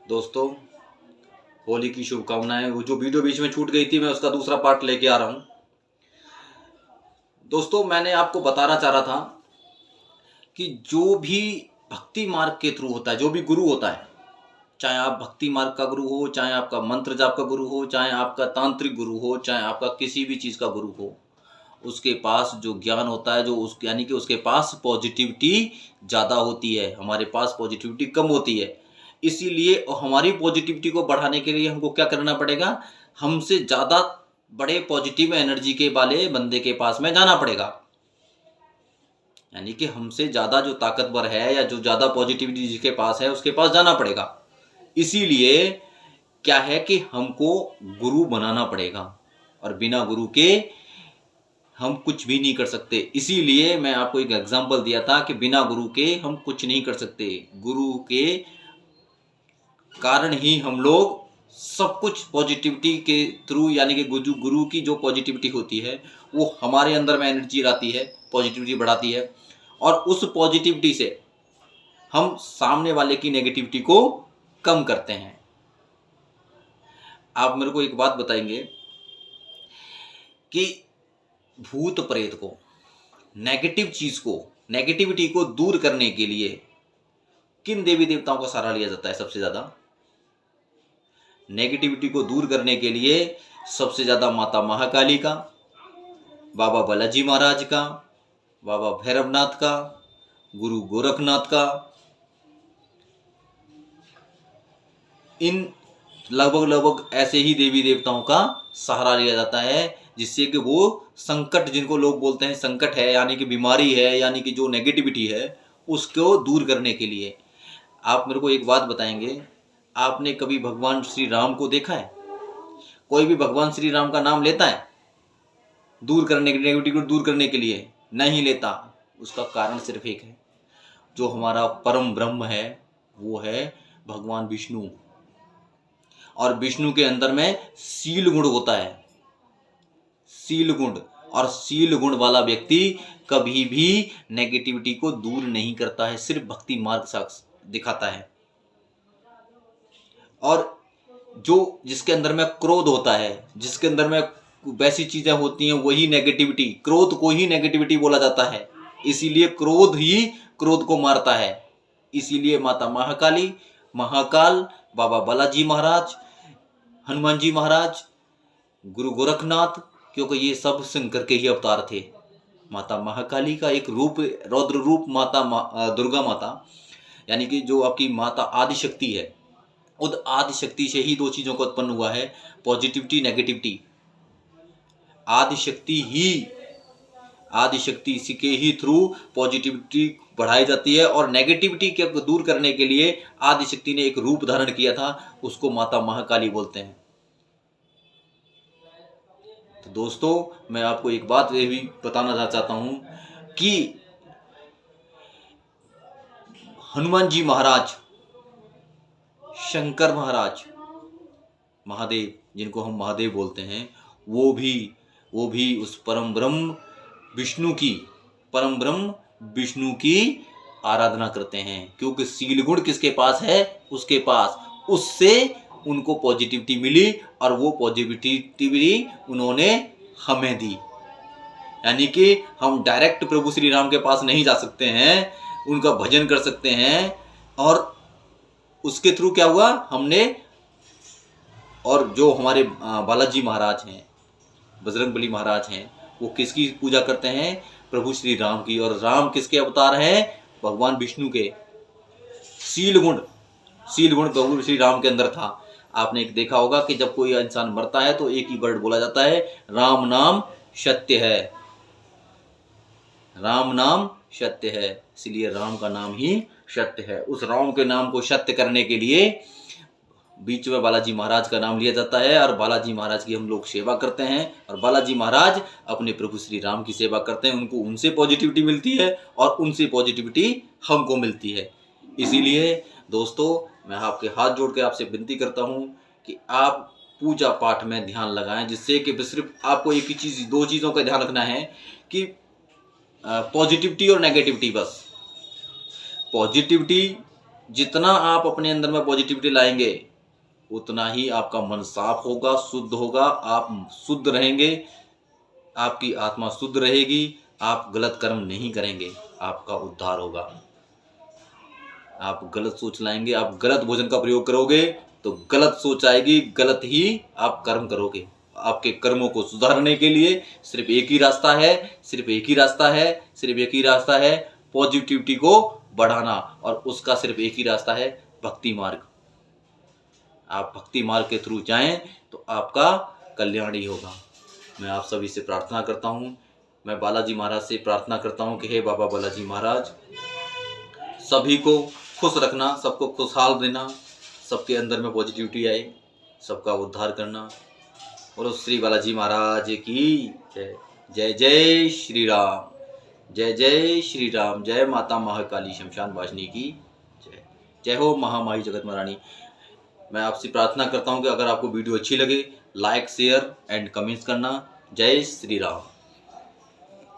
दोस्तों, होली की शुभकामनाएं। वो जो वीडियो बीच में छूट गई थी, मैं उसका दूसरा पार्ट लेके आ रहा हूं। दोस्तों, मैंने आपको बताना चाह रहा था कि जो भी भक्ति मार्ग के थ्रू होता है, जो भी गुरु होता है, चाहे आप भक्ति मार्ग का गुरु हो, चाहे आपका मंत्र जाप का गुरु हो, चाहे आपका तांत्रिक गुरु हो, चाहे आपका किसी भी चीज का गुरु हो, उसके पास जो ज्ञान होता है, जो उस यानी कि उसके पास पॉजिटिविटी ज़्यादा होती है, हमारे पास पॉजिटिविटी कम होती है। इसीलिए हमारी पॉजिटिविटी को बढ़ाने के लिए हमको क्या करना पड़ेगा, हमसे ज़्यादा बड़े पॉजिटिव एनर्जी के वाले बंदे के पास में जाना पड़ेगा। यानी कि हमसे ज़्यादा जो ताकतवर है या जो ज़्यादा पॉजिटिविटी जिसके पास है, उसके पास जाना पड़ेगा। इसीलिए क्या है कि हमको गुरु बनाना पड़ेगा, और बिना गुरु के हम कुछ भी नहीं कर सकते। इसीलिए मैं आपको एक एग्जांपल दिया था कि बिना गुरु के हम कुछ नहीं कर सकते। गुरु के कारण ही हम लोग सब कुछ पॉजिटिविटी के थ्रू, यानी कि गुरु की जो पॉजिटिविटी होती है वो हमारे अंदर में एनर्जी लाती है, पॉजिटिविटी बढ़ाती है, और उस पॉजिटिविटी से हम सामने वाले की नेगेटिविटी को कम करते हैं। आप मेरे को एक बात बताएंगे कि भूत प्रेत को, नेगेटिव चीज को, नेगेटिविटी को दूर करने के लिए किन देवी देवताओं का सहारा लिया जाता है? सबसे ज्यादा नेगेटिविटी को दूर करने के लिए सबसे ज्यादा माता महाकाली का, बाबा बालाजी महाराज का, बाबा भैरवनाथ का, गुरु गोरखनाथ का, इन लगभग ऐसे ही देवी देवताओं का सहारा लिया जाता है, जिससे कि वो संकट, जिनको लोग बोलते हैं संकट है, यानी कि बीमारी है, यानी कि जो नेगेटिविटी है, उसको दूर करने के लिए। आप मेरे को एक बात बताएंगे, आपने कभी भगवान श्री राम को देखा है? कोई भी भगवान श्री राम का नाम लेता है दूर करने के, नेगेटिविटी को दूर करने के लिए? नहीं लेता। उसका कारण सिर्फ एक है, जो हमारा परम ब्रह्म है वो है भगवान विष्णु, और विष्णु के अंदर में शील गुण होता है, शील गुण। और शील गुण वाला व्यक्ति कभी भी नेगेटिविटी को दूर नहीं करता है, सिर्फ भक्ति मार्ग साक्ष दिखाता है। और जो जिसके अंदर में क्रोध होता है, जिसके अंदर में वैसी चीजें होती हैं, वही नेगेटिविटी, क्रोध को ही नेगेटिविटी बोला जाता है। इसीलिए क्रोध ही क्रोध को मारता है। इसीलिए माता महाकाली, महाकाल, बाबा बालाजी महाराज, हनुमान जी महाराज, गुरु गोरखनाथ, क्योंकि ये सब शंकर के ही अवतार थे। माता महाकाली का एक रूप, रौद्र रूप माता दुर्गा माता, यानी कि जो आपकी माता आदि शक्ति है, उस आदि शक्ति से ही दो चीजों का उत्पन्न हुआ है, पॉजिटिविटी, नेगेटिविटी। आदि शक्ति इसी के ही थ्रू पॉजिटिविटी बढ़ाई जाती है, और नेगेटिविटी के दूर करने के लिए आदि शक्ति ने एक रूप धारण किया था, उसको माता महाकाली बोलते हैं। तो दोस्तों, मैं आपको एक बात ये भी बताना चाहता हूं कि हनुमान जी महाराज, शंकर महाराज, महादेव, जिनको हम महादेव बोलते हैं, वो भी उस परम ब्रह्म विष्णु की आराधना करते हैं। क्योंकि शील गुण किसके पास है? उसके पास। उससे उनको पॉजिटिविटी मिली, और वो पॉजिटिविटी उन्होंने हमें दी। यानी कि हम डायरेक्ट प्रभु श्री राम के पास नहीं जा सकते हैं, उनका भजन कर सकते हैं। और उसके थ्रू क्या हुआ, हमने, और जो हमारे बालाजी महाराज हैं, बजरंगबली महाराज हैं, वो किसकी पूजा करते हैं? प्रभु श्री राम की। और राम किसके अवतार हैं? भगवान विष्णु के। शील गुण प्रभु श्री राम के अंदर था। आपने एक देखा होगा कि जब कोई इंसान मरता है तो एक ही वर्ड बोला जाता है, राम नाम सत्य है, राम नाम सत्य है। इसलिए राम का नाम ही सत्य है। उस राम के नाम को सत्य करने के लिए बीच में बालाजी महाराज का नाम लिया जाता है, और बालाजी महाराज की हम लोग सेवा करते हैं, और बालाजी महाराज अपने प्रभु श्री राम की सेवा करते हैं। उनको उनसे पॉजिटिविटी मिलती है, और उनसे पॉजिटिविटी हमको मिलती है। इसीलिए दोस्तों, मैं आपके हाथ जोड़ कर आपसे विनती करता हूँ कि आप पूजा पाठ में ध्यान लगाएं, जिससे कि सिर्फ आपको एक ही चीज, दो चीज़ों का ध्यान रखना है कि पॉजिटिविटी और नेगेटिविटी। बस पॉजिटिविटी जितना आप अपने अंदर में पॉजिटिविटी लाएंगे उतना ही आपका मन साफ होगा, शुद्ध होगा, आप शुद्ध रहेंगे, आपकी आत्मा शुद्ध रहेगी, आप गलत कर्म नहीं करेंगे, आपका उद्धार होगा। आप गलत सोच लाएंगे, आप गलत भोजन का प्रयोग करोगे तो गलत सोच आएगी, गलत ही आप कर्म करोगे। आपके कर्मों को सुधारने के लिए सिर्फ एक ही रास्ता है, सिर्फ एक ही रास्ता है, सिर्फ एक ही रास्ता है, पॉजिटिविटी को बढ़ाना, और उसका सिर्फ एक ही रास्ता है, भक्ति मार्ग। आप भक्ति मार्ग के थ्रू जाएं तो आपका कल्याण ही होगा। मैं आप सभी से प्रार्थना करता हूँ, मैं बालाजी महाराज से प्रार्थना करता हूँ कि हे बाबा बालाजी महाराज, सभी को खुश रखना, सबको खुशहाल देना, सबके अंदर में पॉजिटिविटी आए, सबका उद्धार करना। और श्री बालाजी महाराज की जय। जय जय श्री राम, जय जय श्री राम, जय माता महाकाली शमशान वासिनी की जय। जय हो महामाई जगत महारानी। मैं आपसे प्रार्थना करता हूँ कि अगर आपको वीडियो अच्छी लगे, लाइक शेयर एंड कमेंट्स करना। जय श्री राम।